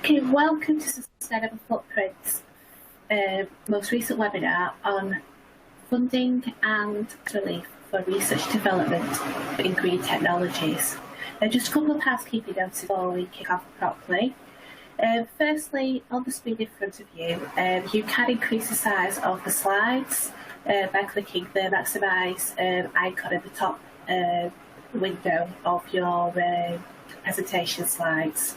Okay, welcome to Sustainable Footprints, most recent webinar on funding and relief for research development in green technologies. Just a couple of housekeeping notes before we kick off properly. Firstly, on the screen in front of you, you can increase the size of the slides by clicking the maximise icon at the top window of your presentation slides.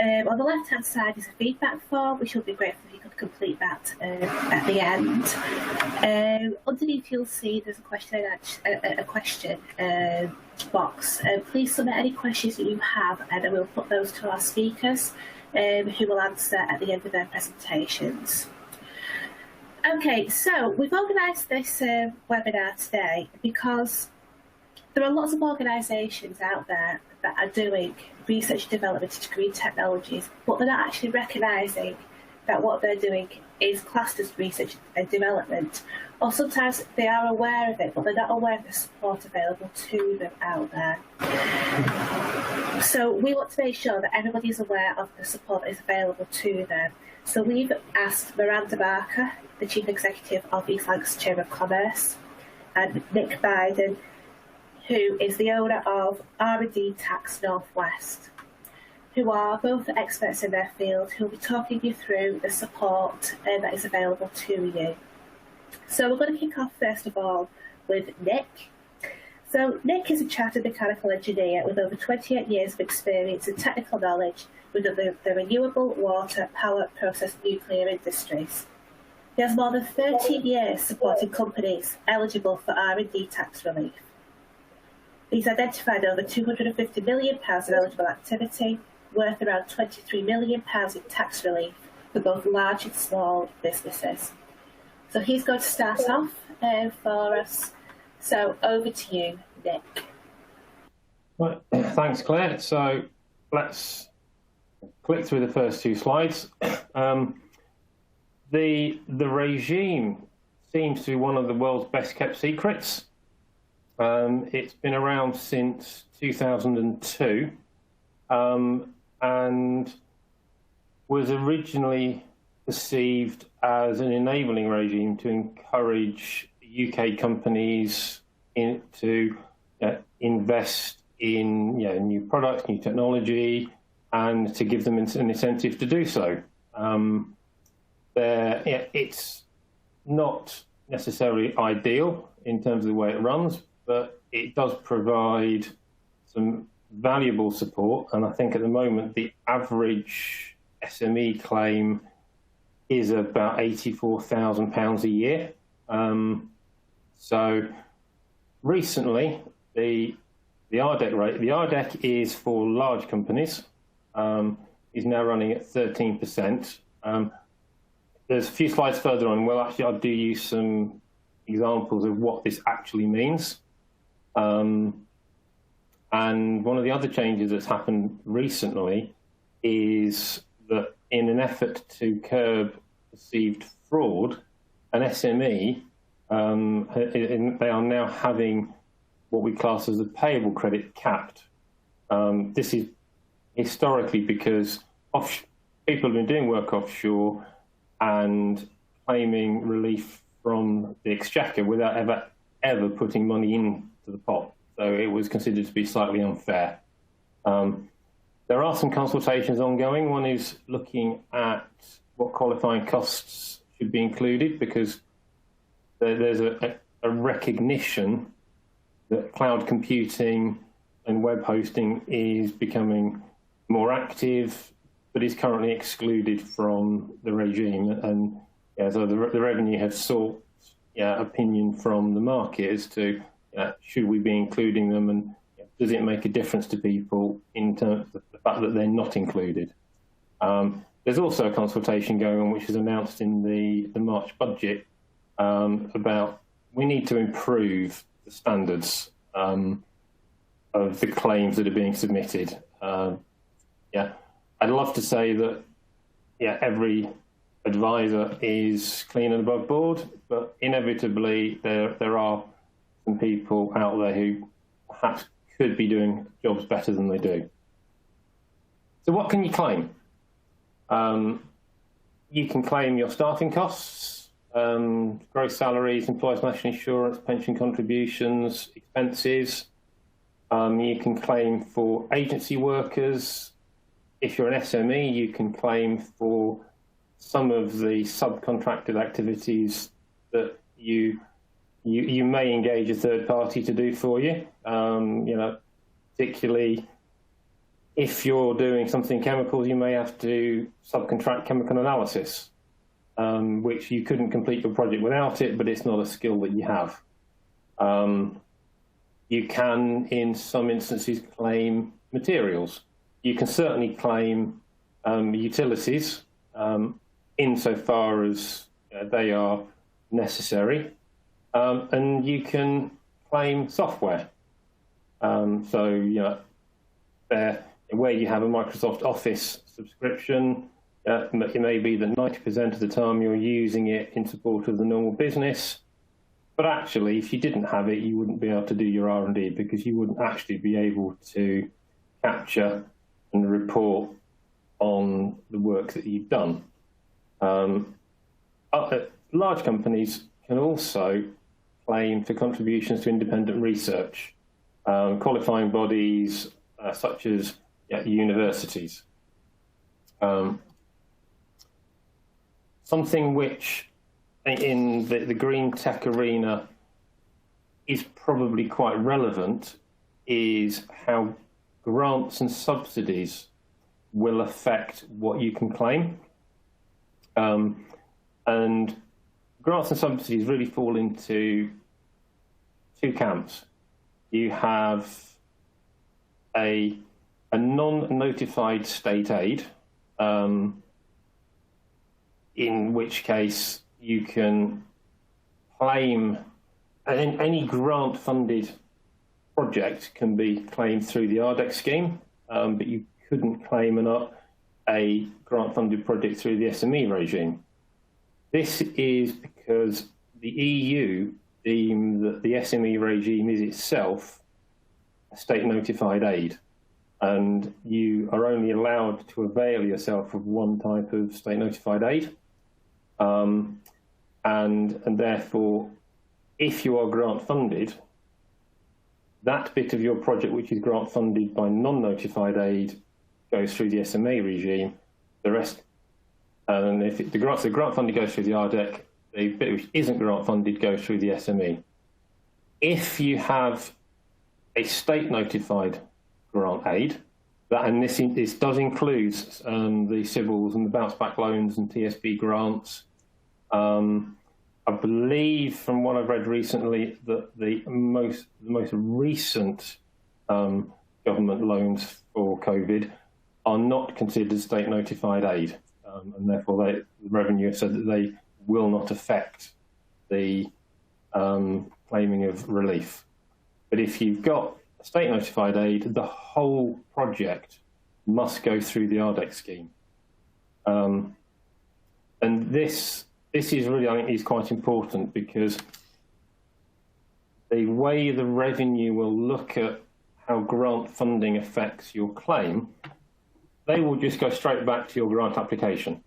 On the left-hand side is a feedback form, which will be grateful if you could complete that at the end. Underneath, you'll see there's a question box. Please submit any questions that you have, and then we'll put those to our speakers, who will answer at the end of their presentations. Okay, so we've organised this webinar today because there are lots of organisations out there that are doing research development into green technologies, but they're not actually recognising that what they're doing is classed as research and development. Or sometimes they are aware of it, but they're not aware of the support available to them out there. So we want to make sure that everybody is aware of the support that is available to them. So we've asked Miranda Barker, the Chief Executive of East Lancashire Chamber of Commerce, and Nick Biden, who is the owner of R&D Tax Northwest, who are both experts in their field, who will be talking you through the support that is available to you. So we're going to kick off first of all with Nick. So Nick is a chartered mechanical engineer with over 28 years of experience and technical knowledge within the renewable water, power, process, nuclear industries. He has more than 13 years supporting companies eligible for R&D tax relief. He's identified over £250 million in eligible activity, worth around £23 million in tax relief for both large and small businesses. So he's going to start off for us. So over to you, Nick. Right. Thanks, Claire. So let's click through the first two slides. The regime seems to be one of the world's best kept secrets. It's been around since 2002 and was originally perceived as an enabling regime to encourage UK companies to invest in new products, new technology, and to give them an incentive to do so. It's not necessarily ideal in terms of the way it runs, but it does provide some valuable support. And I think at the moment, the average SME claim is about £84,000 a year. So recently, the RDEC rate, the RDEC is for large companies, is now running at 13%. There's a few slides further on. Well, actually, I'll do you some examples of what this actually means. And one of the other changes that's happened recently is that in an effort to curb perceived fraud, an SME, they are now having what we class as a payable credit capped. This is historically because people have been doing work offshore and claiming relief from the exchequer without ever putting money into the pot. So it was considered to be slightly unfair. There are some consultations ongoing. One is looking at what qualifying costs should be included, because there's a recognition that cloud computing and web hosting is becoming more active, but is currently excluded from the regime. And so the revenue has sought opinion from the market as to should we be including them, and does it make a difference to people in terms of the fact that they're not included. There's also a consultation going on, which was announced in the March budget, about we need to improve the standards of the claims that are being submitted. I'd love to say that every advisor is clean and above board, but inevitably there are some people out there who perhaps could be doing jobs better than they do. So what can you claim? You can claim your starting costs, gross salaries, employers' national insurance, pension contributions, expenses. You can claim for agency workers. If you're an SME, you can claim for some of the subcontracted activities that you may engage a third party to do for you. Particularly if you're doing something chemicals, you may have to subcontract chemical analysis, which you couldn't complete your project without it, but it's not a skill that you have. You can, in some instances, claim materials. You can certainly claim utilities insofar as they are necessary, and you can claim software. Where you have a Microsoft Office subscription, it may be that 90% of the time you're using it in support of the normal business. But actually, if you didn't have it, you wouldn't be able to do your R&D because you wouldn't actually be able to capture and report on the work that you've done. Large companies can also claim for contributions to independent research, qualifying bodies such as universities. Something which in the green tech arena is probably quite relevant is how grants and subsidies will affect what you can claim. And grants and subsidies really fall into two camps. You have a non-notified state aid, in which case you can claim, and any grant-funded project can be claimed through the RDEC scheme, but you couldn't claim a grant-funded project through the SME regime. This is because the EU deemed that the SME regime is itself a state-notified aid, and you are only allowed to avail yourself of one type of state-notified aid. And therefore, if you are grant-funded, that bit of your project which is grant-funded by non-notified aid goes through the SMA regime. The rest, and if the grant-funded goes through the RDEC, the bit which isn't grant-funded goes through the SME. If you have a state-notified grant aid, and this does include the civils and the bounce-back loans and TSB grants. I believe, from what I've read recently, that the most recent government loans for COVID are not considered state-notified aid, and therefore the revenue have said that they will not affect the claiming of relief. But if you've got a state-notified aid, the whole project must go through the RDEC scheme. And this is really, I think, is quite important, because the way the revenue will look at how grant funding affects your claim, they will just go straight back to your grant application,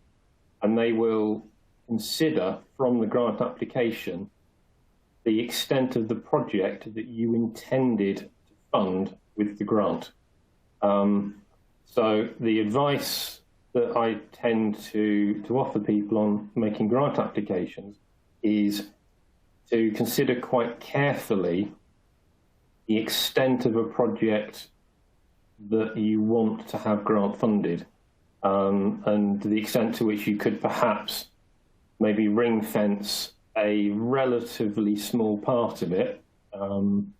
and they will consider from the grant application the extent of the project that you intended to fund with the grant. So the advice that I tend to offer people on making grant applications is to consider quite carefully the extent of a project that you want to have grant funded, and the extent to which you could perhaps maybe ring fence a relatively small part of it, and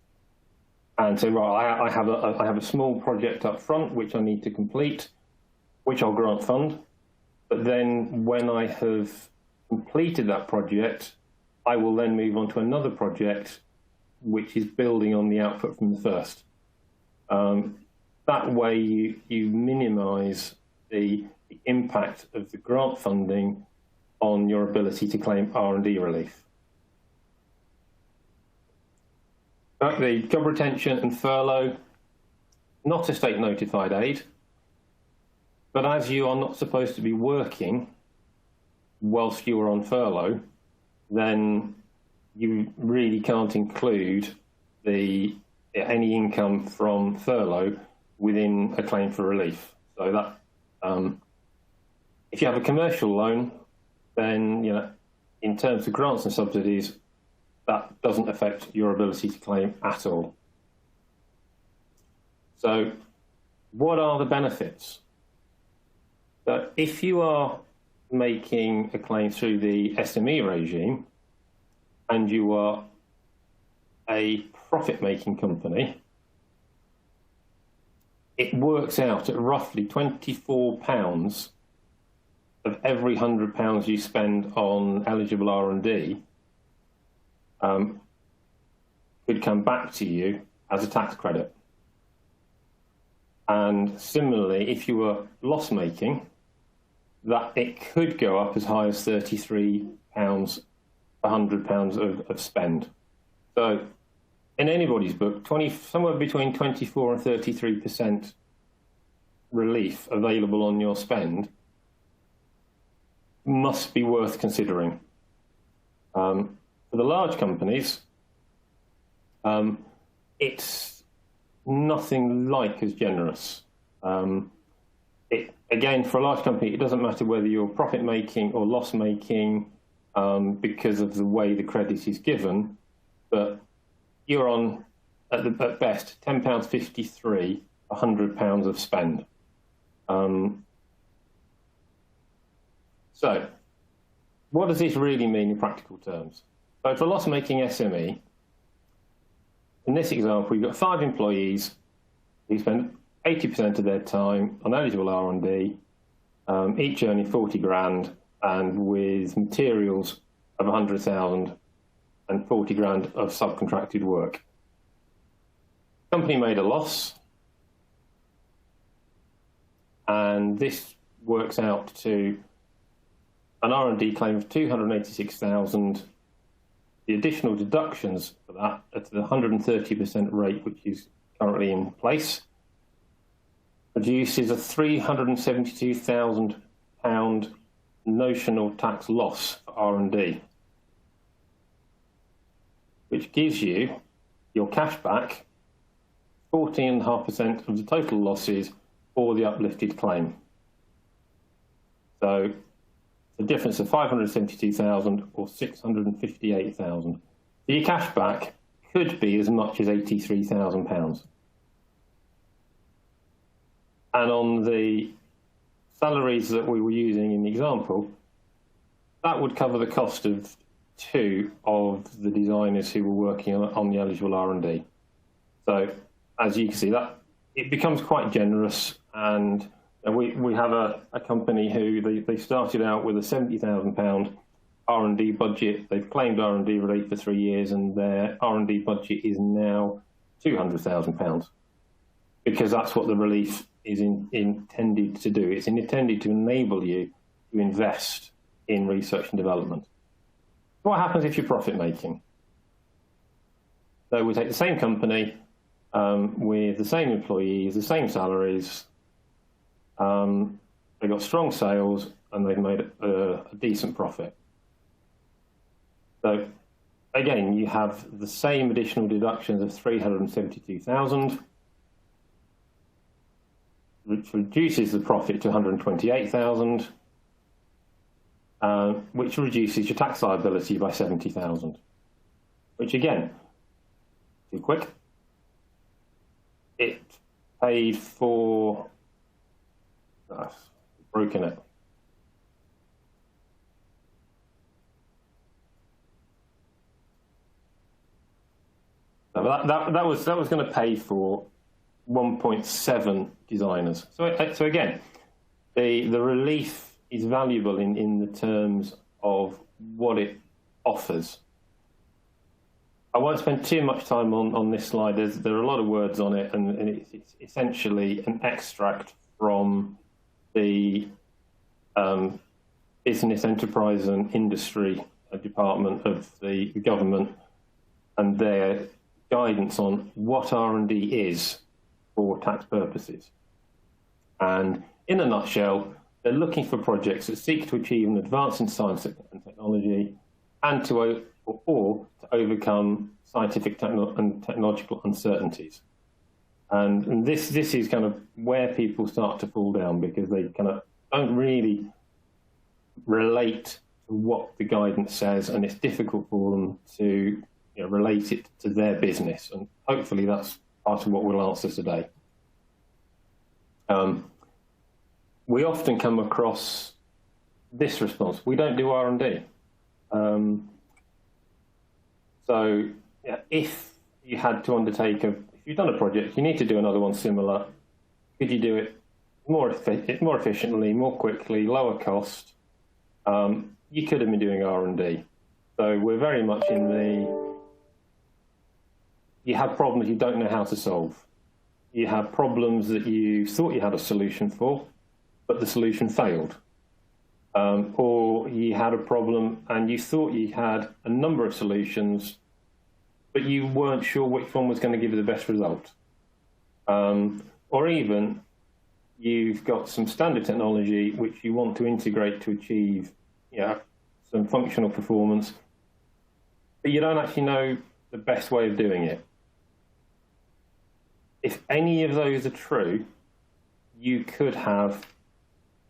say, right, I have a small project up front which I need to complete, which I'll grant fund, but then when I have completed that project, I will then move on to another project which is building on the output from the first. That way you minimise the impact of the grant funding on your ability to claim R&D relief. The job retention and furlough, not a state notified aid. But as you are not supposed to be working whilst you are on furlough, then you really can't include any income from furlough within a claim for relief. So that if you have a commercial loan, then in terms of grants and subsidies, that doesn't affect your ability to claim at all. So what are the benefits? So if you are making a claim through the SME regime and you are a profit-making company, it works out at roughly £24 of every £100 you spend on eligible R&D could come back to you as a tax credit. And similarly, if you were loss-making, that it could go up as high as £33 per £100 of spend. So in anybody's book, somewhere between 24 and 33% relief available on your spend must be worth considering. For the large companies, it's nothing like as generous. Again, for a large company, it doesn't matter whether you're profit-making or loss-making because of the way the credit is given, but you're on, at best, £10.53, £100 of spend. So, what does this really mean in practical terms? So for a loss-making SME, in this example, you've got 5 employees who spend 80% of their time on eligible R&D, each earning 40 grand, and with materials of 100,000 and 40 grand of subcontracted work. Company made a loss, and this works out to an R&D claim of 286,000. The additional deductions for that at the 130% rate, which is currently in place, produces a £372,000 notional tax loss for R&D, which gives you your cash back 14.5% of the total losses for the uplifted claim. So the difference of 572,000 or 658,000. So your cash back could be as much as £83,000. And on the salaries that we were using in the example, that would cover the cost of 2 of the designers who were working on the eligible R&D. So as you can see, that it becomes quite generous. And we have a company who they started out with a £70,000 R&D budget. They've claimed R&D relief for 3 years, and their R&D budget is now £200,000 because that's what the relief is intended to do. It's intended to enable you to invest in research and development. What happens if you're profit making? So we take the same company with the same employees, the same salaries. They've got strong sales and they've made a decent profit. So again, you have the same additional deductions of 372,000, which reduces the profit to 128,000, which reduces your tax liability by 70,000, which again, too quick, it paid for, broken it. So that was going to pay for 1.7 designers. So again, the relief is valuable in the terms of what it offers. I won't spend too much time on this slide. There are a lot of words on it, and it's essentially an extract from the Business, Enterprise and Industry Department of the government and their guidance on what R&D is for tax purposes. And in a nutshell, they're looking for projects that seek to achieve an advance in science and technology and to overcome scientific and technological uncertainties. And this is kind of where people start to fall down, because they kind of don't really relate to what the guidance says, and it's difficult for them to relate it to their business. And hopefully that's part of what we'll answer today. We often come across this response: we don't do R&D. So if you had to undertake if you've done a project, you need to do another one similar, could you do it more efficiently, more quickly, lower cost? You could have been doing R&D. So we're very much in you have problems you don't know how to solve. You have problems that you thought you had a solution for, but the solution failed. Or you had a problem and you thought you had a number of solutions, but you weren't sure which one was going to give you the best result. Or even you've got some standard technology which you want to integrate to achieve some functional performance, but you don't actually know the best way of doing it. If any of those are true, you could have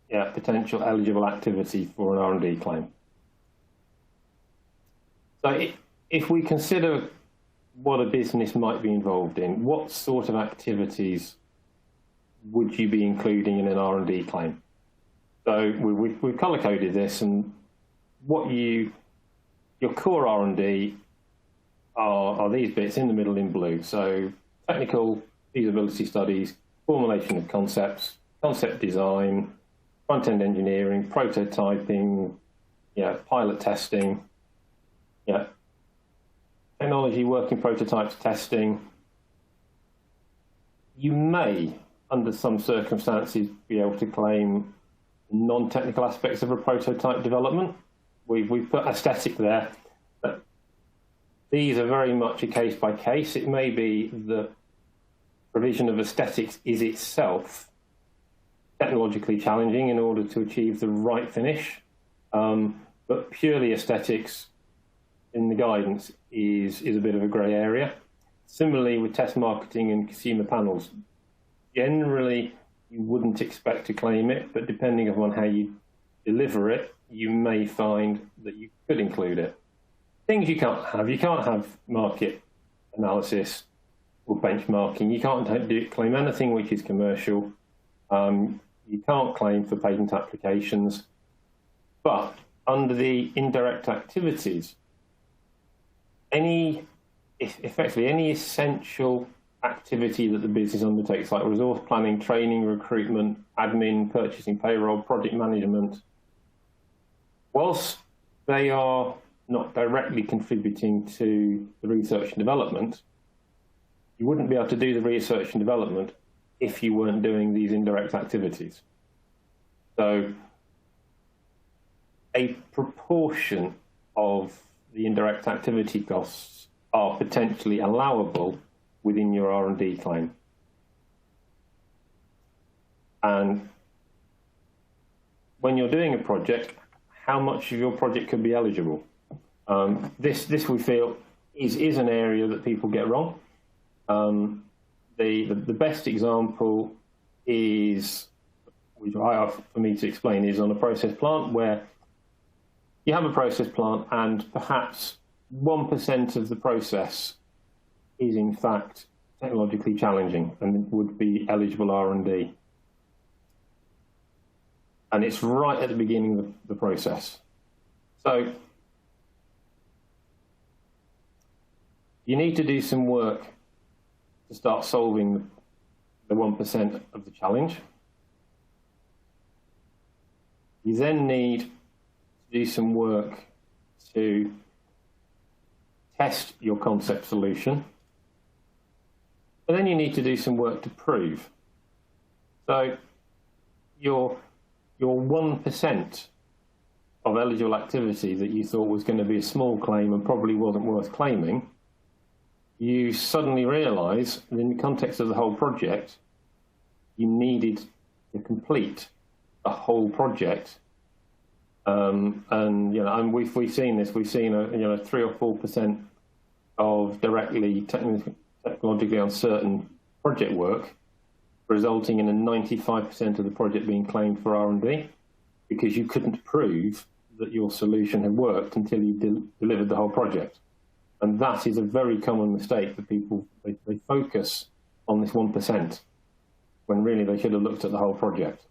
potential eligible activity for an R&D claim. So if we consider what a business might be involved in, what sort of activities would you be including in an R&D claim? So we've color-coded this, and your core R&D are these bits in the middle in blue. So technical feasibility studies, formulation of concepts, concept design, front-end engineering, prototyping, pilot testing, technology working prototypes testing. You may, under some circumstances, be able to claim non-technical aspects of a prototype development. We've put aesthetic there, but these are very much a case by case. It may be the provision of aesthetics is itself technologically challenging in order to achieve the right finish, but purely aesthetics in the guidance is a bit of a grey area. Similarly with test marketing and consumer panels, generally you wouldn't expect to claim it, but depending upon how you deliver it, you may find that you could include it. Things you can't have market analysis or benchmarking. You can't claim anything which is commercial. You can't claim for patent applications. But under the indirect activities, effectively any essential activity that the business undertakes, like resource planning, training, recruitment, admin, purchasing, payroll, project management, whilst they are not directly contributing to the research and development, you wouldn't be able to do the research and development if you weren't doing these indirect activities. So a proportion of the indirect activity costs are potentially allowable within your R&D claim. And when you're doing a project, how much of your project could be eligible? This we feel is an area that people get wrong. The best example is, which I have for me to explain, is on a process plant where you have a process plant and perhaps 1% of the process is in fact technologically challenging and would be eligible R&D. And it's right at the beginning of the process. So you need to do some work to start solving the 1% of the challenge. You then need to do some work to test your concept solution. And then you need to do some work to prove. So your 1% of eligible activity that you thought was going to be a small claim and probably wasn't worth claiming, you suddenly realize that in the context of the whole project, you needed to complete a whole project. And we've seen this. We've seen 3 or 4% of directly technologically uncertain project work, resulting in a 95% of the project being claimed for R&D, because you couldn't prove that your solution had worked until you delivered the whole project. And that is a very common mistake that people, they focus on this 1%, when really they should have looked at the whole project.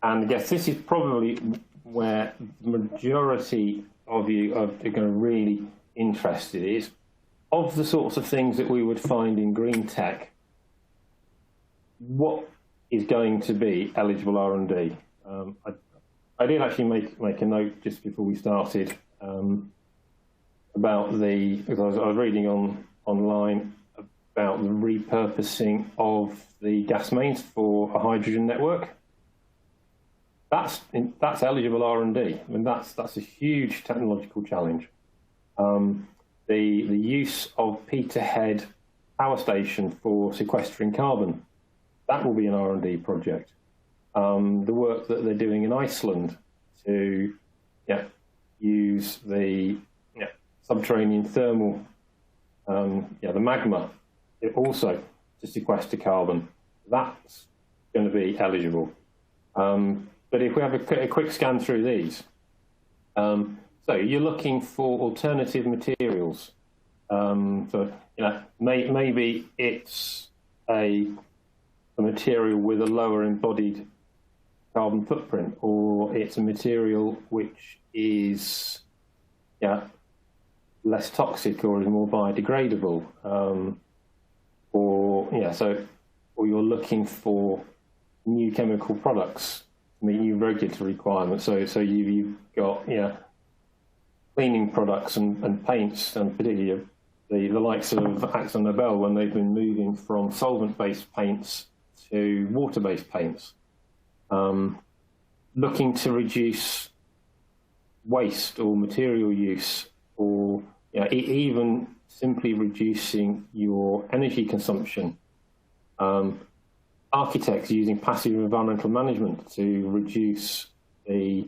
And I guess this is probably where the majority of you are going to really interested is, of the sorts of things that we would find in green tech, what is going to be eligible R&D? I did actually make a note just before we started about because I was reading online about the repurposing of the gas mains for a hydrogen network. That's eligible R&D. I mean, that's a huge technological challenge. The use of peterhead power station for sequestering carbon, that will be an R&D project. The work that they're doing in Iceland to use the subterranean thermal, the magma, also to sequester carbon, that's going to be eligible. But if we have a quick scan through these, so you're looking for alternative materials. So maybe it's a material with a lower embodied carbon footprint, or it's a material which is less toxic or is more biodegradable, or you're looking for new chemical products to meet new regulatory requirements. So you've got cleaning products and paints, and particularly the likes of Akzo Nobel, when they've been moving from solvent-based paints to water-based paints, looking to reduce waste or material use, or even simply reducing your energy consumption. Architects using passive environmental management to reduce the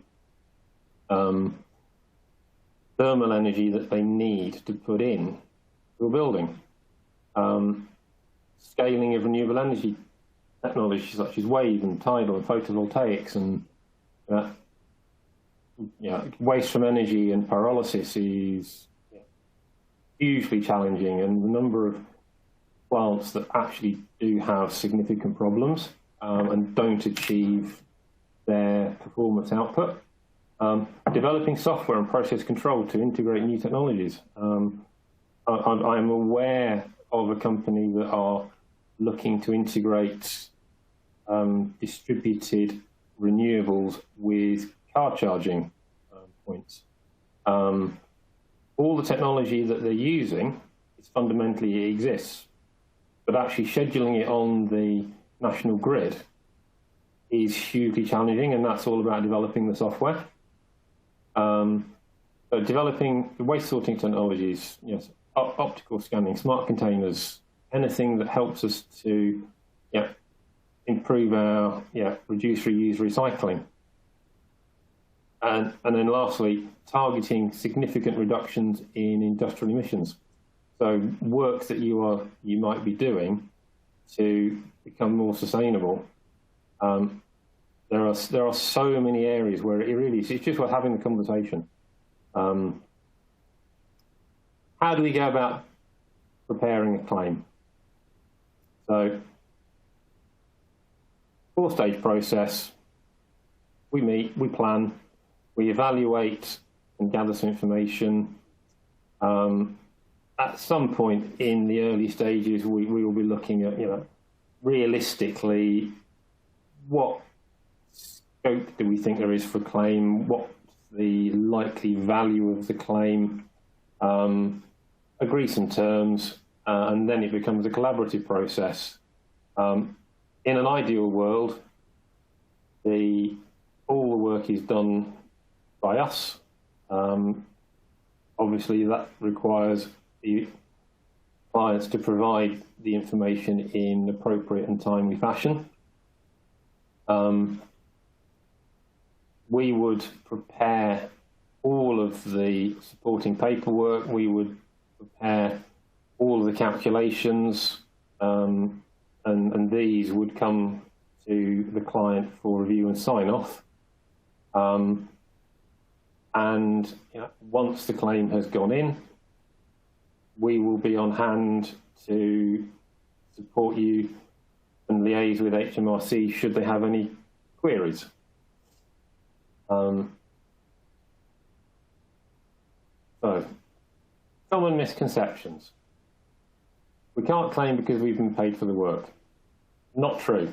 thermal energy that they need to put in to a building. Scaling of renewable energy technologies such as wave and tidal and photovoltaics, and waste from energy and pyrolysis is hugely challenging, and the number of plants that actually do have significant problems and don't achieve their performance output. Developing software and process control to integrate new technologies. I'm aware of a company that are looking to integrate distributed renewables with car charging points. All the technology that they're using is fundamentally exists, but actually scheduling it on the national grid is hugely challenging, and that's all about developing the software. So developing the waste sorting technologies, optical scanning, smart containers, anything that helps us to improve our reduce, reuse, recycling. And then lastly, targeting significant reductions in industrial emissions. So work that you might be doing to become more sustainable. There are so many areas where it really is. It's just worth having the conversation. How do we go about preparing a claim? So, 4-stage process. We meet, we plan, we evaluate and gather some information. At some point in the early stages, we will be looking at, realistically, what scope do we think there is for a claim? What's the likely value of the claim? Agree some terms, and then it becomes a collaborative process. In an ideal world, all the work is done by us. Obviously, that requires the clients to provide the information in appropriate and timely fashion. We would prepare all of the supporting paperwork, we would prepare all of the calculations, and these would come to the client for review and sign-off. And once the claim has gone in, we will be on hand to support you and liaise with HMRC should they have any queries. So, common misconceptions. We can't claim because we've been paid for the work. Not true.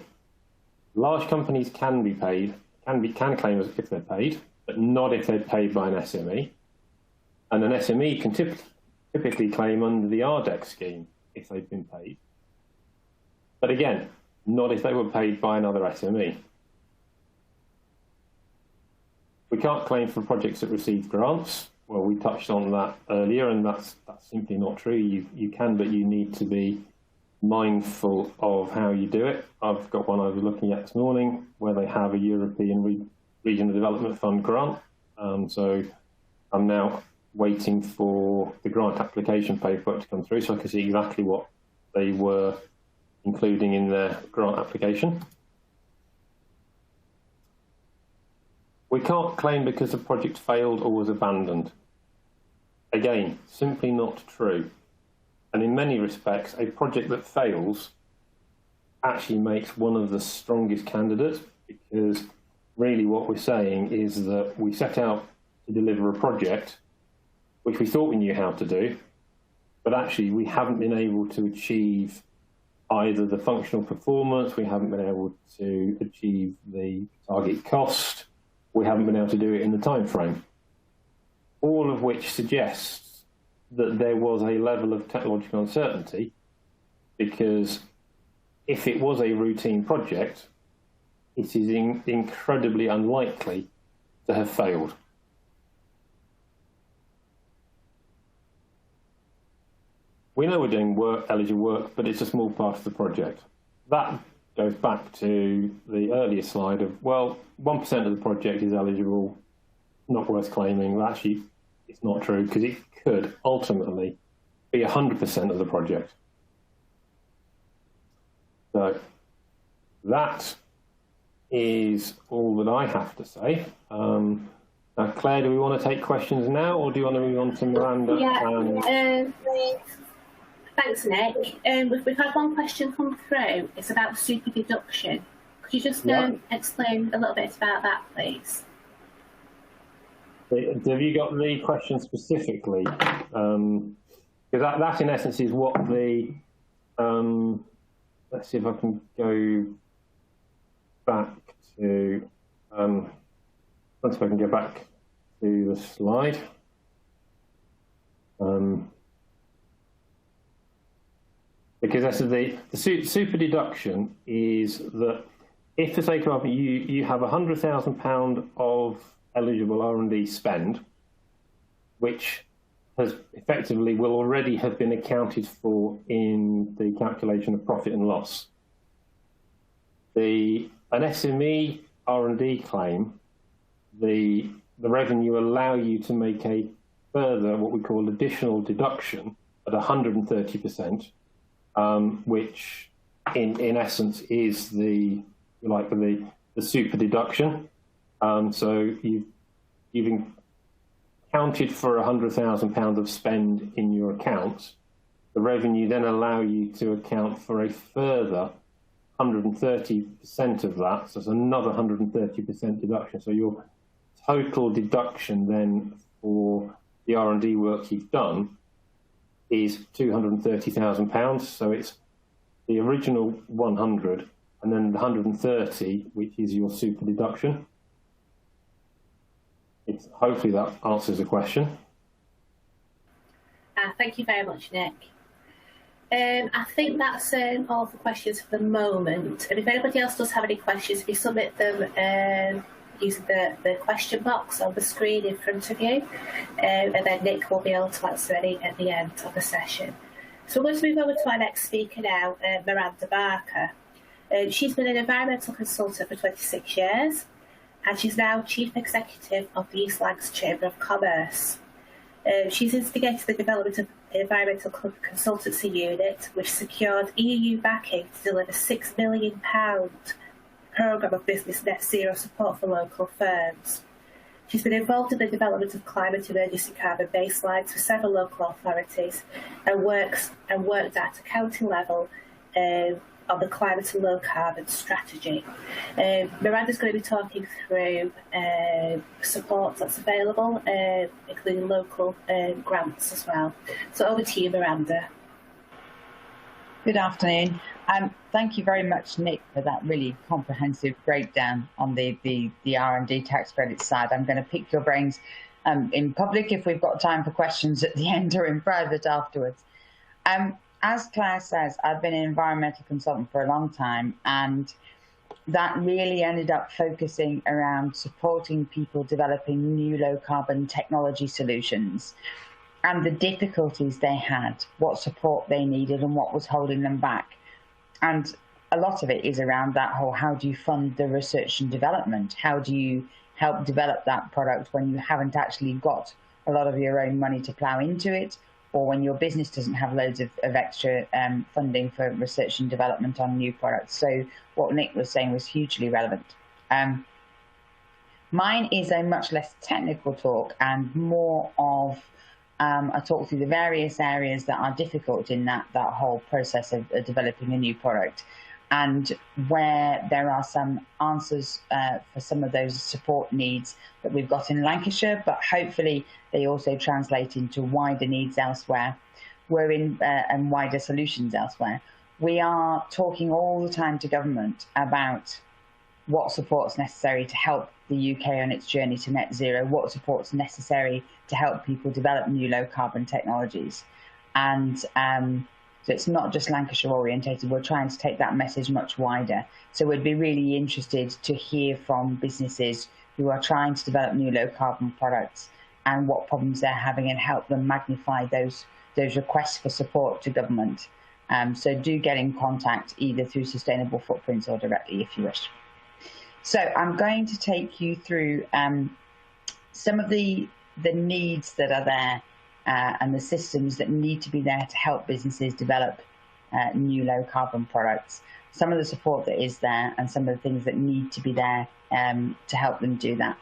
Large companies can be paid, can claim if they're paid, but not if they're paid by an SME. And an SME can typically claim under the RDEC scheme if they've been paid. But again, not if they were paid by another SME. We can't claim for projects that receive grants. Well, we touched on that earlier, and that's simply not true. You can, but you need to be mindful of how you do it. I've got one I was looking at this morning where they have a European Regional Development Fund grant. So I'm now waiting for the grant application paperwork to come through so I can see exactly what they were including in their grant application. We can't claim because the project failed or was abandoned. Again, simply not true. And in many respects, a project that fails actually makes one of the strongest candidates, because really what we're saying is that we set out to deliver a project which we thought we knew how to do, but actually we haven't been able to achieve either the functional performance, we haven't been able to achieve the target cost, we haven't been able to do it in the time frame. All of which suggests that there was a level of technological uncertainty, because if it was a routine project, it is incredibly unlikely to have failed. We know we're doing eligible work, but it's a small part of the project. That goes back to the earlier slide of, well, 1% of the project is eligible, not worth claiming. Well, actually, it's not true, because it could ultimately be 100% of the project. So that is all that I have to say. Now, Claire, do we want to take questions now, or do you want to move on to Miranda? Yeah, thanks, Nick. We've had one question come through. It's about super deduction. Could you just explain a little bit about that, please? Have you got the question specifically? Because that in essence is what the, let's see if I can go back to, let's see if I can go back to the slide. Because that's the super deduction is that if, for sake of argument, you have £100,000 of eligible R&D spend, which has effectively will already have been accounted for in the calculation of profit and loss. An SME R&D claim, the revenue allow you to make a further, what we call additional deduction at 130%, which in essence is the super deduction. So you've accounted for £100,000 of spend in your accounts. The revenue then allow you to account for a further 130% of that. So it's another 130% deduction. So your total deduction then for the R&D work you've done is £230,000. So it's the original 100 and then the 130, which is your super deduction. Hopefully that answers the question. Thank you very much, Nick. I think that's all the questions for the moment. And if anybody else does have any questions, if you submit them using the question box on the screen in front of you, and then Nick will be able to answer any at the end of the session. So we're going to move over to our next speaker now, Miranda Barker. She's been an environmental consultant for 26 years, and she's now Chief Executive of the East Lancs Chamber of Commerce. She's instigated the development of an environmental consultancy unit, which secured EU backing to deliver £6 million programme of business net zero support for local firms. She's been involved in the development of climate emergency carbon baselines for several local authorities and worked at a county level on the climate and low carbon strategy. Miranda's going to be talking through support that's available, including local grants as well. So over to you, Miranda. Good afternoon. Thank you very much, Nick, for that really comprehensive breakdown on the R&D tax credit side. I'm going to pick your brains in public if we've got time for questions at the end or in private afterwards. As Claire says, I've been an environmental consultant for a long time, and that really ended up focusing around supporting people developing new low-carbon technology solutions and the difficulties they had, what support they needed and what was holding them back. And a lot of it is around that whole, how do you fund the research and development? How do you help develop that product when you haven't actually got a lot of your own money to plow into it, or when your business doesn't have loads of extra funding for research and development on new products? So what Nick was saying was hugely relevant. Mine is a much less technical talk and more of I talk through the various areas that are difficult in that whole process of developing a new product, and where there are some answers for some of those support needs that we've got in Lancashire, but hopefully they also translate into wider needs elsewhere. We're in and wider solutions elsewhere. We are talking all the time to government about what support's necessary to help the UK on its journey to net zero, what support's necessary to help people develop new low carbon technologies. And so it's not just Lancashire orientated, we're trying to take that message much wider. So we'd be really interested to hear from businesses who are trying to develop new low carbon products and what problems they're having, and help them magnify those requests for support to government. So do get in contact either through Sustainable Footprints or directly if you wish. So I'm going to take you through some of the needs that are there and the systems that need to be there to help businesses develop new low carbon products, some of the support that is there and some of the things that need to be there to help them do that.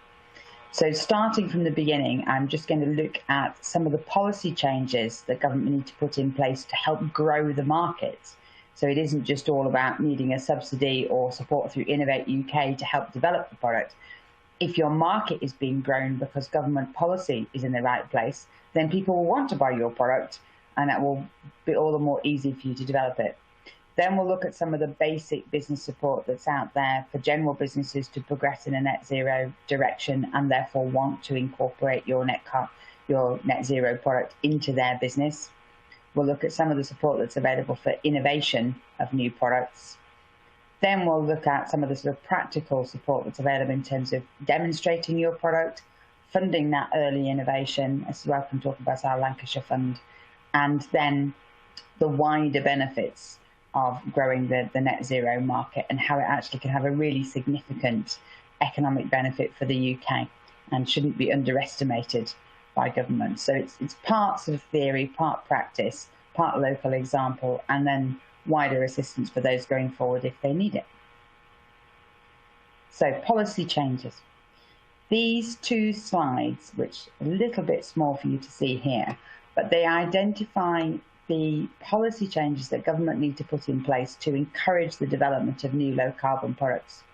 So starting from the beginning, I'm just going to look at some of the policy changes that government need to put in place to help grow the markets. So it isn't just all about needing a subsidy or support through Innovate UK to help develop the product. If your market is being grown because government policy is in the right place, then people will want to buy your product, and that will be all the more easy for you to develop it. Then we'll look at some of the basic business support that's out there for general businesses to progress in a net zero direction and therefore want to incorporate your net zero product into their business. We'll look at some of the support that's available for innovation of new products. Then we'll look at some of the sort of practical support that's available in terms of demonstrating your product, funding that early innovation, as well as talk about our Lancashire Fund, and then the wider benefits of growing the net zero market and how it actually can have a really significant economic benefit for the UK and shouldn't be underestimated by government. So it's part sort of theory, part practice, part local example, and then wider assistance for those going forward if they need it. So policy changes. These two slides, which are a little bit small for you to see here, but they identify the policy changes that government need to put in place to encourage the development of new low carbon products.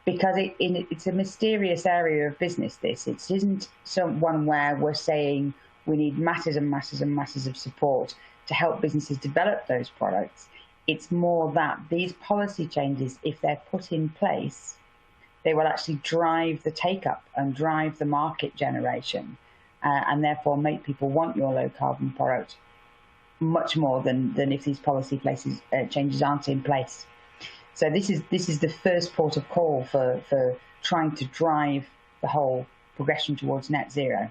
Because it's a mysterious area of business, this. It isn't one where we're saying we need masses and masses and masses of support to help businesses develop those products. It's more that these policy changes, if they're put in place, they will actually drive the take-up and drive the market generation and therefore make people want your low carbon product much more than if these policy changes aren't in place. So this is the first port of call for trying to drive the whole progression towards net zero.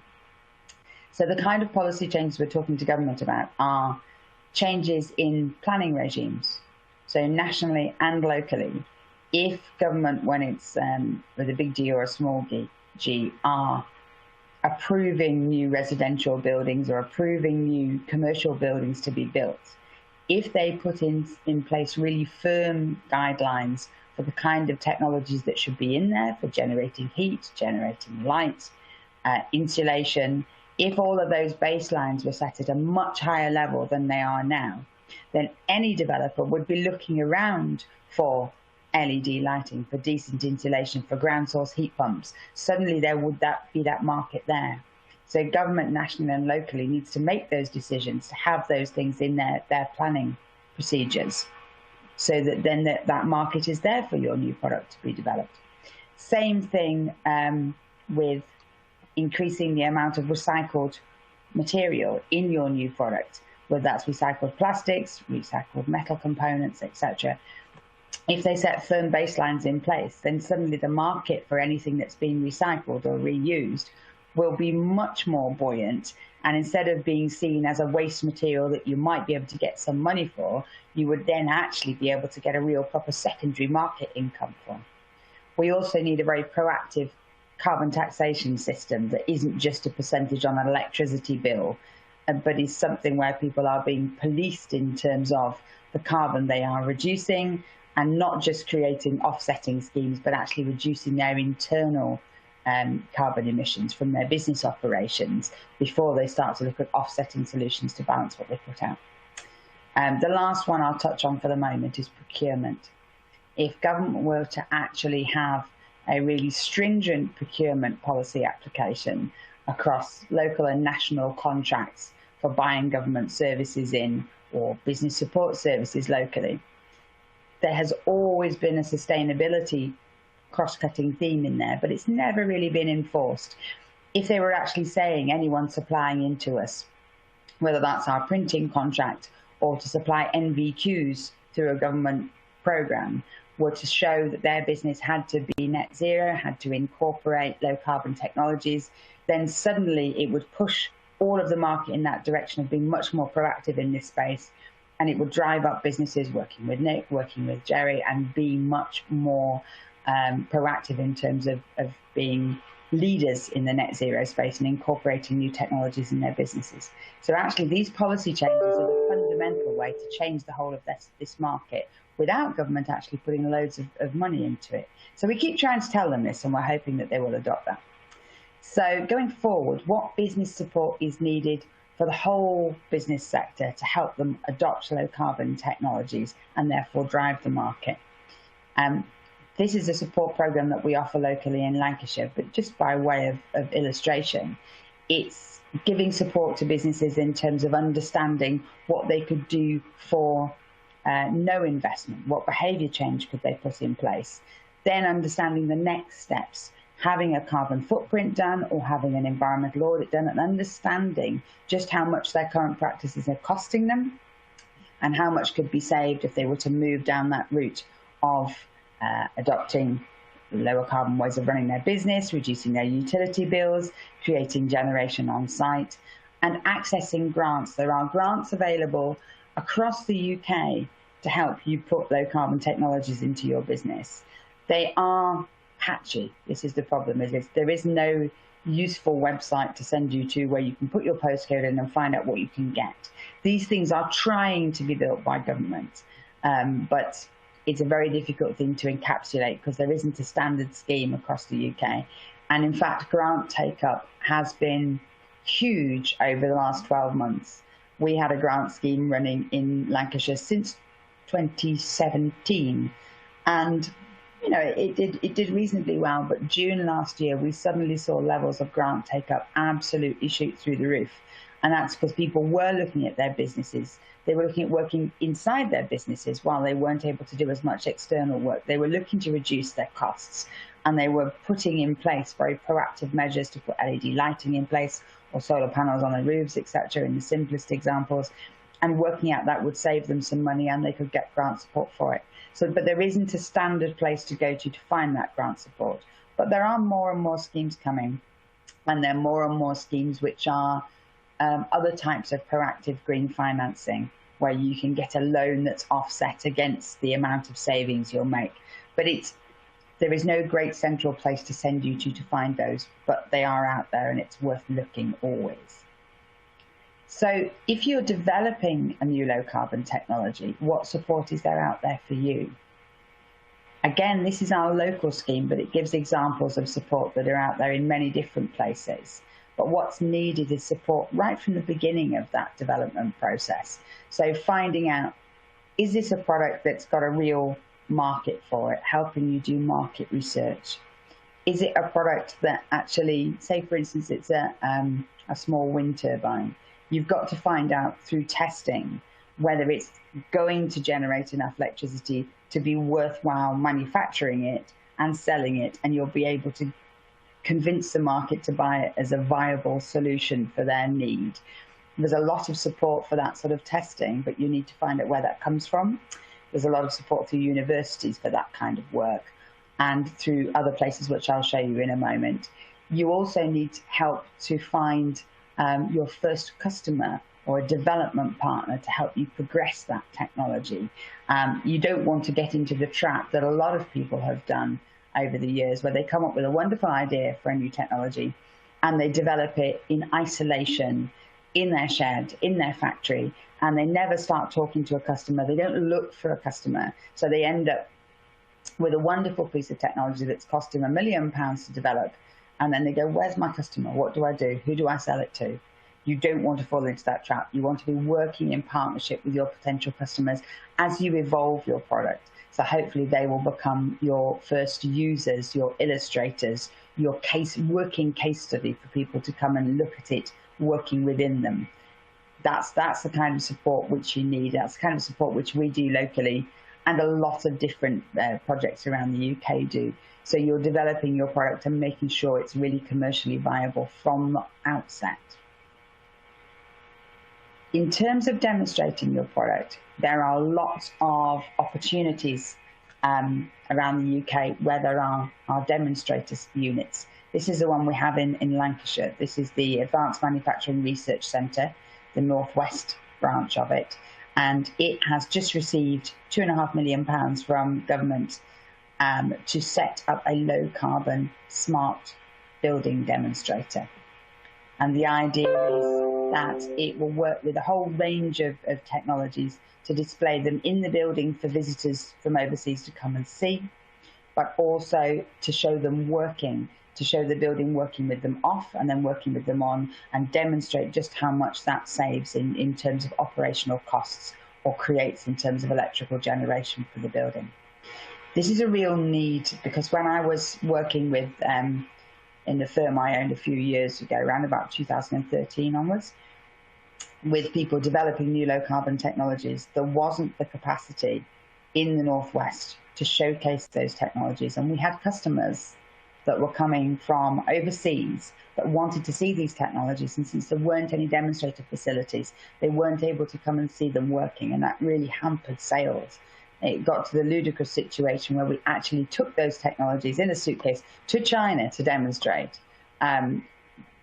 So the kind of policy changes we're talking to government about are changes in planning regimes, so nationally and locally. If government, when it's with a big G or a small g, are approving new residential buildings or approving new commercial buildings to be built, if they put in place really firm guidelines for the kind of technologies that should be in there for generating heat, generating light, insulation, if all of those baselines were set at a much higher level than they are now, then any developer would be looking around for LED lighting, for decent insulation, for ground source heat pumps. Suddenly there would be that market there. So government nationally and locally needs to make those decisions to have those things in their planning procedures, so that then that market is there for your new product to be developed. Same thing with increasing the amount of recycled material in your new product, whether that's recycled plastics, recycled metal components, etc. If they set firm baselines in place, then suddenly the market for anything that's been recycled or reused will be much more buoyant. And instead of being seen as a waste material that you might be able to get some money for, you would then actually be able to get a real proper secondary market income for. We also need a very proactive carbon taxation system that isn't just a percentage on an electricity bill, but is something where people are being policed in terms of the carbon they are reducing, and not just creating offsetting schemes, but actually reducing their internal carbon emissions from their business operations before they start to look at offsetting solutions to balance what they put out. The last one I'll touch on for the moment is procurement. If government were to actually have a really stringent procurement policy application across local and national contracts for buying government services in, or business support services locally, there has always been a sustainability cross-cutting theme in there, but it's never really been enforced. If they were actually saying anyone supplying into us, whether that's our printing contract or to supply NVQs through a government program, were to show that their business had to be net zero, had to incorporate low carbon technologies, then suddenly it would push all of the market in that direction of being much more proactive in this space. And it would drive up businesses working with Nick, working with Jerry, and be much more proactive in terms of being leaders in the net zero space and incorporating new technologies in their businesses. So actually these policy changes are the fundamental way to change the whole of this market without government actually putting loads of money into it. So we keep trying to tell them this, and we're hoping that they will adopt that. So going forward, what business support is needed for the whole business sector to help them adopt low carbon technologies and therefore drive the market? This is a support program that we offer locally in Lancashire, but just by way of illustration, it's giving support to businesses in terms of understanding what they could do for no investment, what behaviour change could they put in place, then understanding the next steps, having a carbon footprint done or having an environmental audit done, and understanding just how much their current practices are costing them and how much could be saved if they were to move down that route of adopting lower carbon ways of running their business, reducing their utility bills, creating generation on site, and accessing grants. There are grants available across the UK to help you put low carbon technologies into your business. They are patchy. This is the problem, is there is no useful website to send you to where you can put your postcode in and find out what you can get. These things are trying to be built by government, but it's a very difficult thing to encapsulate because there isn't a standard scheme across the UK. And in fact, grant take-up has been huge over the last 12 months. We had a grant scheme running in Lancashire since 2017, and you know, it did reasonably well, but June last year we suddenly saw levels of grant take-up absolutely shoot through the roof. And that's because people were looking at their businesses. They were looking at working inside their businesses while they weren't able to do as much external work. They were looking to reduce their costs, and they were putting in place very proactive measures to put LED lighting in place or solar panels on the roofs, etc., in the simplest examples, and working out that would save them some money and they could get grant support for it. So, but there isn't a standard place to go to find that grant support. But there are more and more schemes coming, and there are more and more schemes which are other types of proactive green financing. where you can get a loan that's offset against the amount of savings you'll make. But there is no great central place to send you to find those, but they are out there, and it's worth looking always. So if you're developing a new low carbon technology, what support is there out there for you? Again, this is our local scheme, but it gives examples of support that are out there in many different places. But what's needed is support right from the beginning of that development process. So finding out, is this a product that's got a real market for it, helping you do market research? Is it a product that actually, say for instance, it's a small wind turbine? You've got to find out through testing whether it's going to generate enough electricity to be worthwhile manufacturing it and selling it, and you'll be able to convince the market to buy it as a viable solution for their need. There's a lot of support for that sort of testing, but you need to find out where that comes from. There's a lot of support through universities for that kind of work and through other places, which I'll show you in a moment. You also need help to find your first customer or a development partner to help you progress that technology. You don't want to get into the trap that a lot of people have done over the years, where they come up with a wonderful idea for a new technology and they develop it in isolation, in their shed, in their factory, and they never start talking to a customer. They don't look for a customer. So they end up with a wonderful piece of technology that's cost them £1 million to develop. And then they go, where's my customer? What do I do? Who do I sell it to? You don't want to fall into that trap. You want to be working in partnership with your potential customers as you evolve your product. So hopefully they will become your first users, your illustrators, your working case study for people to come and look at it working within them. That's the kind of support which you need. That's the kind of support which we do locally, and a lot of different projects around the UK do. So you're developing your product and making sure it's really commercially viable from the outset. In terms of demonstrating your product, there are lots of opportunities around the UK where there are demonstrator units. This is the one we have in Lancashire. This is the Advanced Manufacturing Research Centre, the Northwest branch of it, and it has just received £2.5 million from government to set up a low-carbon smart building demonstrator. And the idea is that it will work with a whole range of technologies to display them in the building for visitors from overseas to come and see, but also to show them working, to show the building working with them off and then working with them on, and demonstrate just how much that saves in terms of operational costs or creates in terms of electrical generation for the building. This is a real need, because when I was working with in the firm I owned a few years ago, around about 2013 onwards, with people developing new low carbon technologies, there wasn't the capacity in the Northwest to showcase those technologies. And we had customers that were coming from overseas that wanted to see these technologies, and since there weren't any demonstrator facilities, they weren't able to come and see them working, and that really hampered sales. It got to the ludicrous situation where we actually took those technologies in a suitcase to China to demonstrate,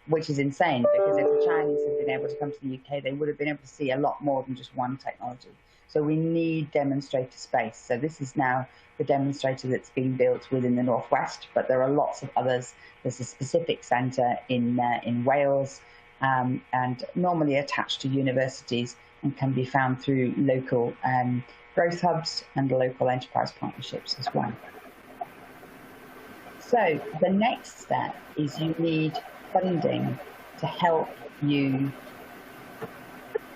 which is insane, because if the Chinese had been able to come to the UK, they would have been able to see a lot more than just one technology. So we need demonstrator space. So this is now the demonstrator that's being built within the Northwest, but there are lots of others. There's a specific centre in Wales, and normally attached to universities, and can be found through local growth hubs and local enterprise partnerships as well. So the next step is you need funding to help you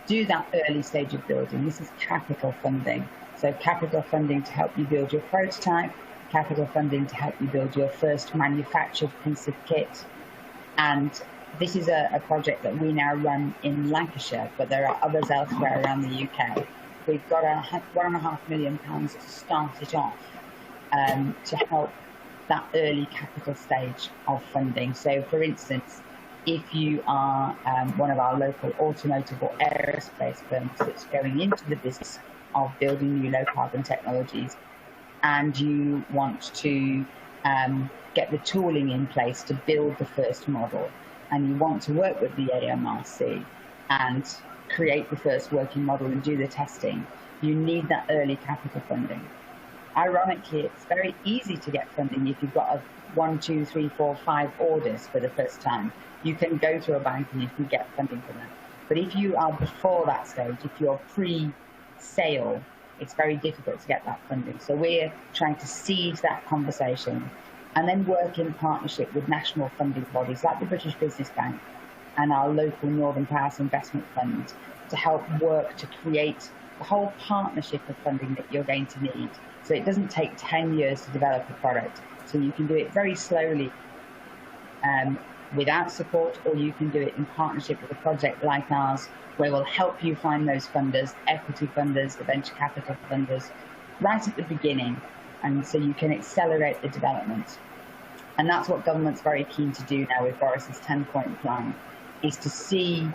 do that early stage of building. This is capital funding. So capital funding to help you build your prototype, capital funding to help you build your first manufactured piece of kit. And this is a project that we now run in Lancashire, but there are others elsewhere around the UK. We've got £1.5 million to start it off to help that early capital stage of funding. So for instance, if you are one of our local automotive or aerospace firms that's going into the business of building new low carbon technologies, and you want to get the tooling in place to build the first model, and you want to work with the AMRC, and create the first working model and do the testing, you need that early capital funding. Ironically, it's very easy to get funding if you've got 1, 2, 3, 4, 5 orders for the first time. You can go to a bank and you can get funding from that. But if you are before that stage, if you're pre-sale, it's very difficult to get that funding. So we're trying to seed that conversation and then work in partnership with national funding bodies like the British Business Bank and our local Northern Powers Investment Fund to help work to create the whole partnership of funding that you're going to need. So it doesn't take 10 years to develop a product. So you can do it very slowly without support, or you can do it in partnership with a project like ours, where we'll help you find those funders, equity funders, the venture capital funders, right at the beginning. And so you can accelerate the development. And that's what government's very keen to do now with Boris's 10-point plan, is to see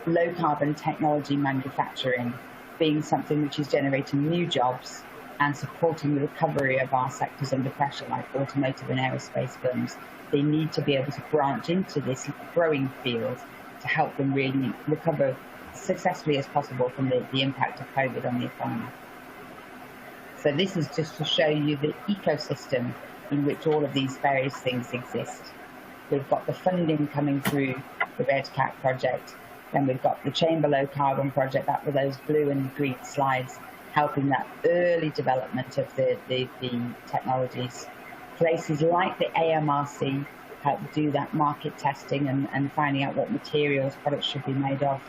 low carbon technology manufacturing being something which is generating new jobs and supporting the recovery of our sectors under pressure, like automotive and aerospace firms. They need to be able to branch into this growing field to help them really recover successfully as possible from the impact of COVID on the economy. So this is just to show you the ecosystem in which all of these various things exist. We've got the funding coming through the Red Cat project, then we've got the Chamber Low Carbon project, that were those blue and green slides, helping that early development of the technologies. Places like the AMRC help do that market testing and finding out what materials products should be made of.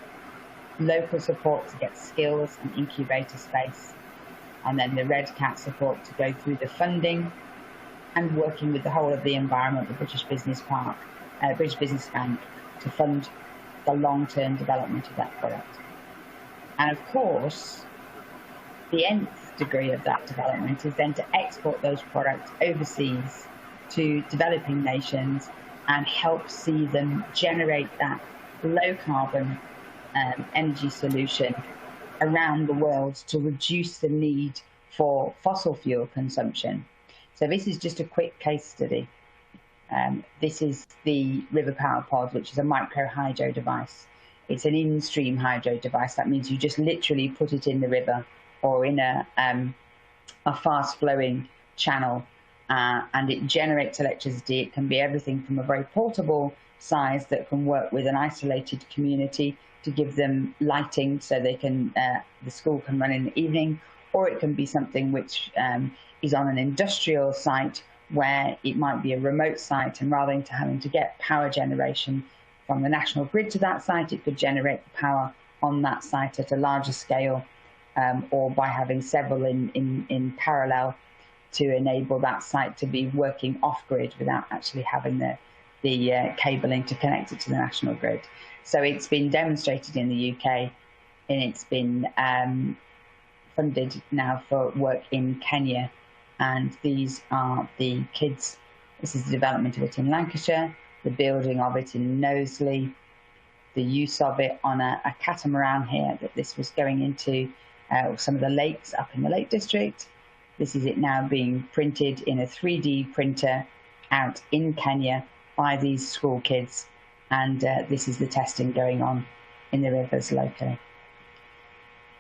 Local support to get skills and incubator space. And then the Red Cat support to go through the funding and working with the whole of the environment, the British Business Bank, to fund the long-term development of that product. And of course, the nth degree of that development is then to export those products overseas to developing nations and help see them generate that low carbon energy solution around the world to reduce the need for fossil fuel consumption. So this is just a quick case study. This is the River Power Pod, which is a micro hydro device. It's an in-stream hydro device. That means you just literally put it in the river or in a fast-flowing channel, and it generates electricity. It can be everything from a very portable size that can work with an isolated community to give them lighting so they can the school can run in the evening, or it can be something which is on an industrial site where it might be a remote site, and rather than having to get power generation from the national grid to that site, it could generate the power on that site at a larger scale, or by having several in parallel to enable that site to be working off-grid without actually having the cabling to connect it to the national grid. So it's been demonstrated in the UK, and it's been funded now for work in Kenya. And these are the kids. This is the development of it in Lancashire, the building of it in Knowsley, the use of it on a catamaran here, that this was going into some of the lakes up in the Lake District. This is it now being printed in a 3D printer out in Kenya by these school kids. And this is the testing going on in the rivers locally.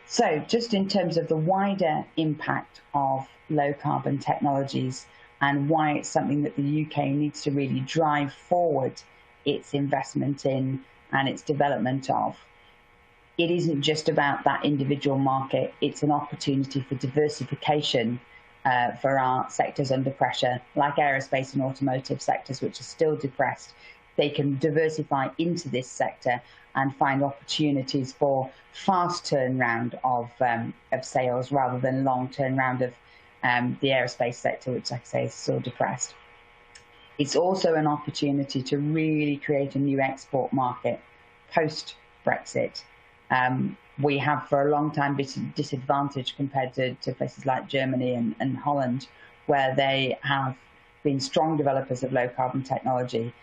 So just in terms of the wider impact of low carbon technologies and why it's something that the UK needs to really drive forward its investment in and its development of, it isn't just about that individual market. It's an opportunity for diversification for our sectors under pressure, like aerospace and automotive sectors, which are still depressed. They can diversify into this sector and find opportunities for fast turnaround of sales rather than long turnaround of the aerospace sector, which, like I say, is still depressed. It's also an opportunity to really create a new export market post-Brexit. We have for a long time been disadvantaged compared to places like Germany and Holland, where they have been strong developers of low carbon technology.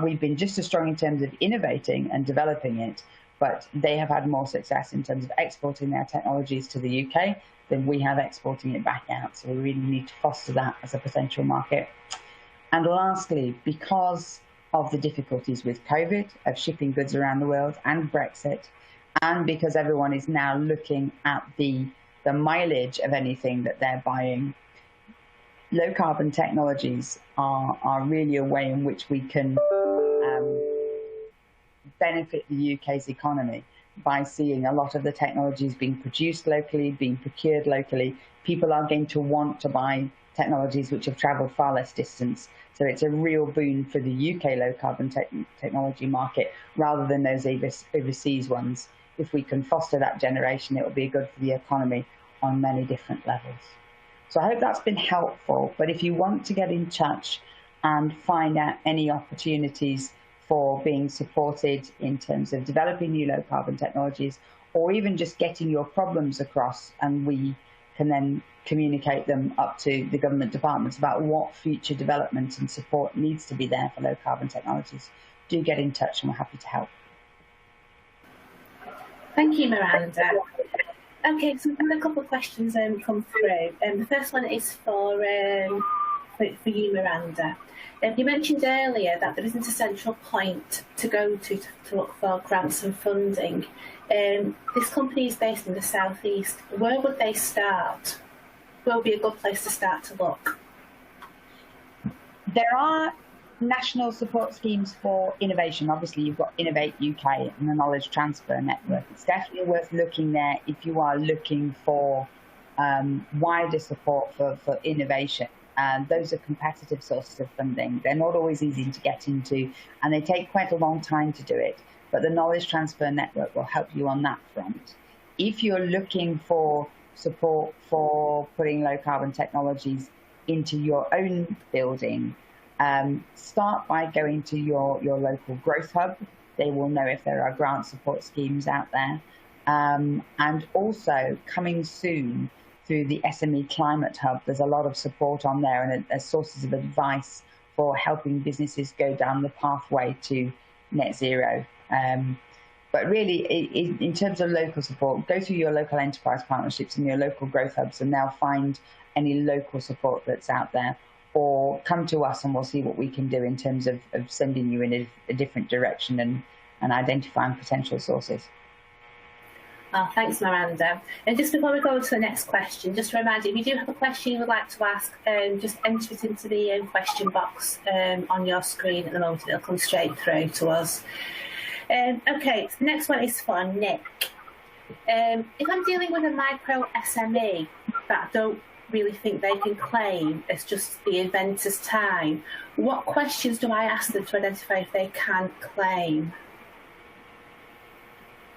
We've been just as strong in terms of innovating and developing it, but they have had more success in terms of exporting their technologies to the UK than we have exporting it back out. So we really need to foster that as a potential market. And lastly, because of the difficulties with COVID, of shipping goods around the world, and Brexit, and because everyone is now looking at the mileage of anything that they're buying, low carbon technologies are really a way in which we can benefit the UK's economy by seeing a lot of the technologies being produced locally, being procured locally. People are going to want to buy technologies which have travelled far less distance. So it's a real boon for the UK low carbon technology market rather than those overseas ones. If we can foster that generation, it will be good for the economy on many different levels. So I hope that's been helpful. But if you want to get in touch and find out any opportunities for being supported in terms of developing new low carbon technologies, or even just getting your problems across, and we can then communicate them up to the government departments about what future development and support needs to be there for low carbon technologies, do get in touch and we're happy to help. Thank you, Miranda. Okay, so we've had a couple of questions come through. The first one is for you, Miranda. You mentioned earlier that there isn't a central point to go to look for grants and funding. This company is based in the southeast. Where would they start? Where would be a good place to start to look? There are national support schemes for innovation. Obviously, you've got Innovate UK and the Knowledge Transfer Network. It's definitely worth looking there if you are looking for wider support for innovation. Those are competitive sources of funding. They're not always easy to get into, and they take quite a long time to do it. But the Knowledge Transfer Network will help you on that front. If you're looking for support for putting low carbon technologies into your own building, start by going to your local growth hub. They will know if there are grant support schemes out there. And also coming soon through the SME Climate Hub, there's a lot of support on there and as sources of advice for helping businesses go down the pathway to net zero. But really, in terms of local support, go through your local enterprise partnerships and your local growth hubs and now find any local support that's out there, or come to us and we'll see what we can do in terms of sending you in a different direction and identifying potential sources. Oh, thanks, Miranda. And just before we go on to the next question, just a reminder, if you do have a question you would like to ask, just enter it into the question box on your screen at the moment. It'll come straight through to us. Okay, so the next one is for Nick. If I'm dealing with a micro SME that I don't really think they can claim, it's just the inventor's time, what questions do I ask them to identify if they can claim?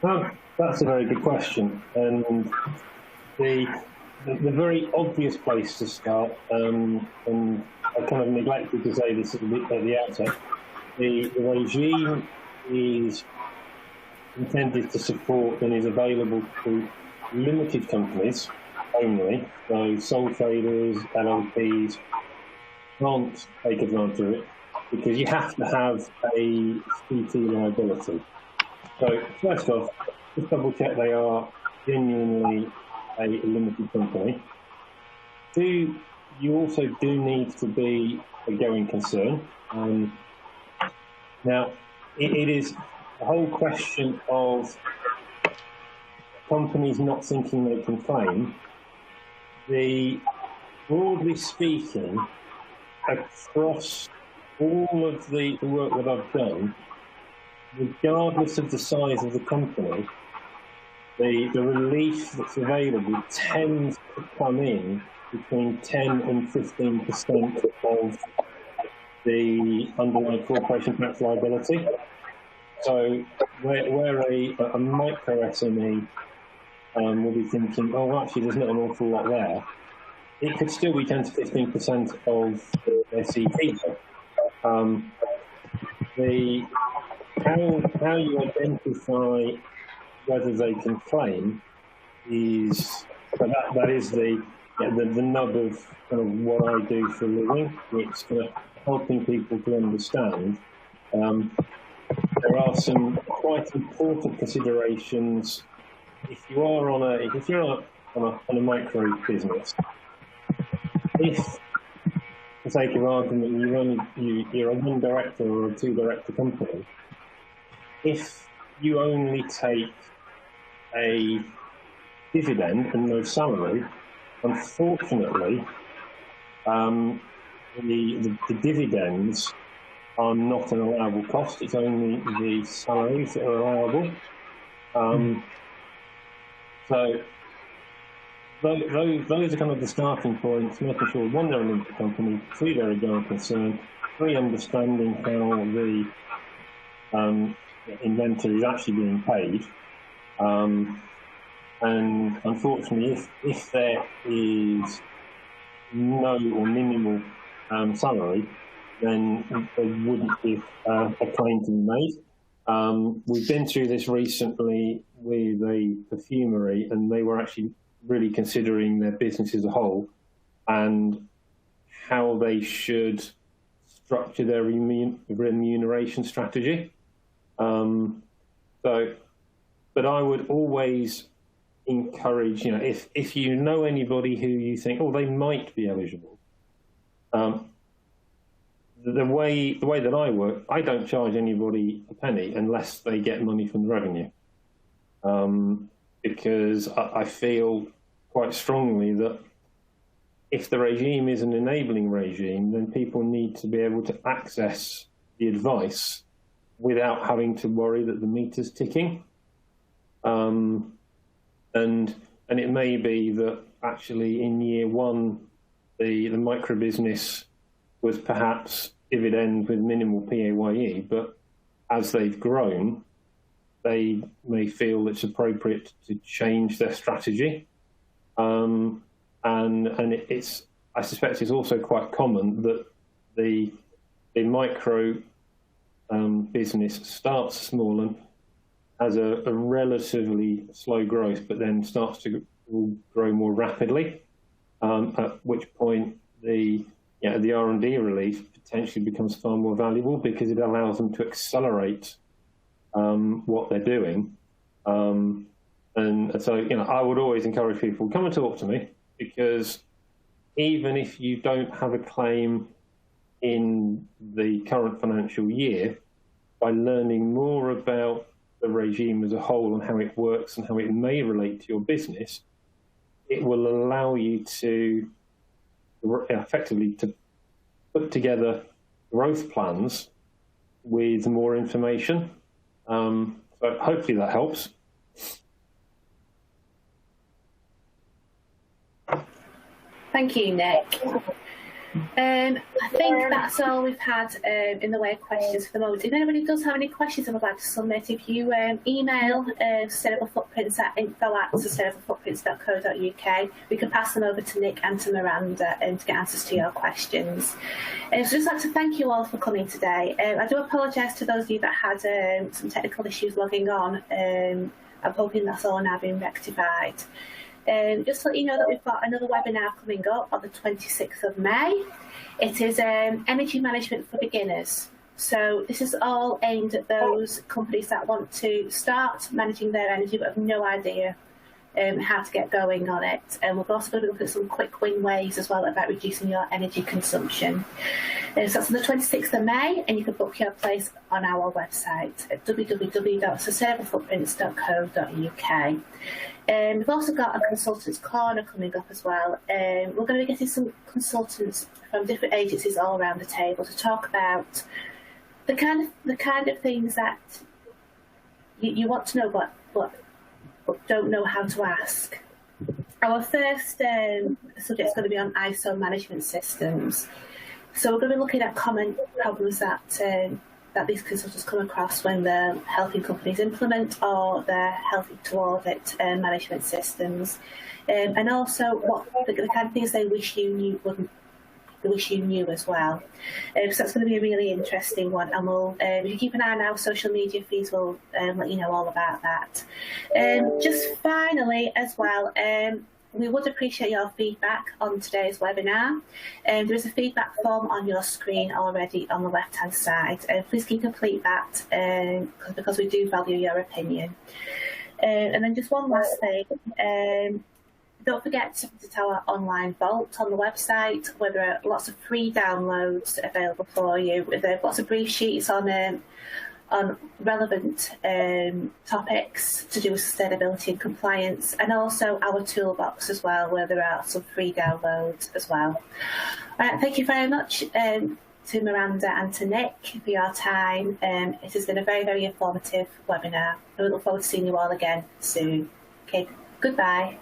Well, that's a very good question, and the very obvious place to start, and I kind of neglected to say this at the outset, the regime is intended to support and is available to limited companies only, so sole traders, LLPs can't take advantage of it because you have to have a CT liability. So first off, just double check they are genuinely a limited company. Two, you also do need to be a going concern. Now, it is the whole question of companies not thinking they can claim. Broadly speaking, across all of the work that I've done, regardless of the size of the company, the relief that's available tends to come in between 10 and 15% of the underlying corporation tax liability. So where a micro SME will be thinking, oh, actually, there's not an awful lot there, it could still be 10 to 15% of their CT. How you identify whether they can claim is that is the nub of kind of what I do for a living. It's kind of helping people to understand. There are some quite important considerations if you're on a micro business. If, for the sake of argument, you're a one director or a two director company, if you only take a dividend and no salary, unfortunately, the dividends are not an allowable cost. It's only the salaries that are allowable. So those are kind of the starting points, making sure, one, they're a limited company, two, they're a going concern, three, understanding how the inventor is actually being paid. And unfortunately, if there is no or minimal salary, then there wouldn't be a claim to be made. We've been through this recently with a perfumery, and they were actually really considering their business as a whole and how they should structure their remuneration strategy. But I would always encourage, if you know anybody who you think, oh, they might be eligible, the way that I work, I don't charge anybody a penny unless they get money from the revenue, because I feel quite strongly that if the regime is an enabling regime, then people need to be able to access the advice without having to worry that the meter's ticking. And it may be that actually in year one, the micro business was perhaps dividend with minimal PAYE, but as they've grown, they may feel it's appropriate to change their strategy. And I suspect it's also quite common that the micro business starts small and has a relatively slow growth, but then starts to grow more rapidly, at which point the R&D relief potentially becomes far more valuable because it allows them to accelerate what they're doing. And so, I would always encourage people, come and talk to me, because even if you don't have a claim in the current financial year, by learning more about the regime as a whole and how it works and how it may relate to your business, it will allow you to effectively to put together growth plans with more information. So hopefully that helps. Thank you, Nick. I think that's all we've had in the way of questions for the moment. If anybody does have any questions and would like to submit, if you email Sustainable Footprints at info@sustainablefootprints.co.uk, we can pass them over to Nick and to Miranda to get answers to your questions. So I'd just like to thank you all for coming today. I do apologise to those of you that had some technical issues logging on. I'm hoping that's all now been rectified. Just to let you know that we've got another webinar coming up on the 26th of May. It is Energy Management for Beginners. So this is all aimed at those companies that want to start managing their energy but have no idea how to get going on it. And we're also going to look at some quick win ways as well about reducing your energy consumption. So that's on the 26th of May, and you can book your place on our website at www.sustainablefootprints.co.uk. We've also got a consultants corner coming up as well. We're going to be getting some consultants from different agencies all around the table to talk about the kind of things that you want to know but don't know how to ask. Our first subject is going to be on ISO management systems. So we're going to be looking at common problems that these consultants come across when they're helping companies implement or they're helping to audit management systems, and also what the kind of things they wish you knew as well. So that's going to be a really interesting one, and we'll if you keep an eye on our social media feeds, we'll let you know all about that. Just finally as well, we would appreciate your feedback on today's webinar. There is a feedback form on your screen already on the left-hand side. Please complete that because we do value your opinion. And then just one last thing. Don't forget to visit our online vault on the website, where there are lots of free downloads available for you. There are lots of brief sheets on on relevant topics to do with sustainability and compliance, and also our toolbox as well, where there are some free downloads as well. Thank you very much to Miranda and to Nick for your time. It has been a very, very informative webinar. We look forward to seeing you all again soon. Okay, goodbye.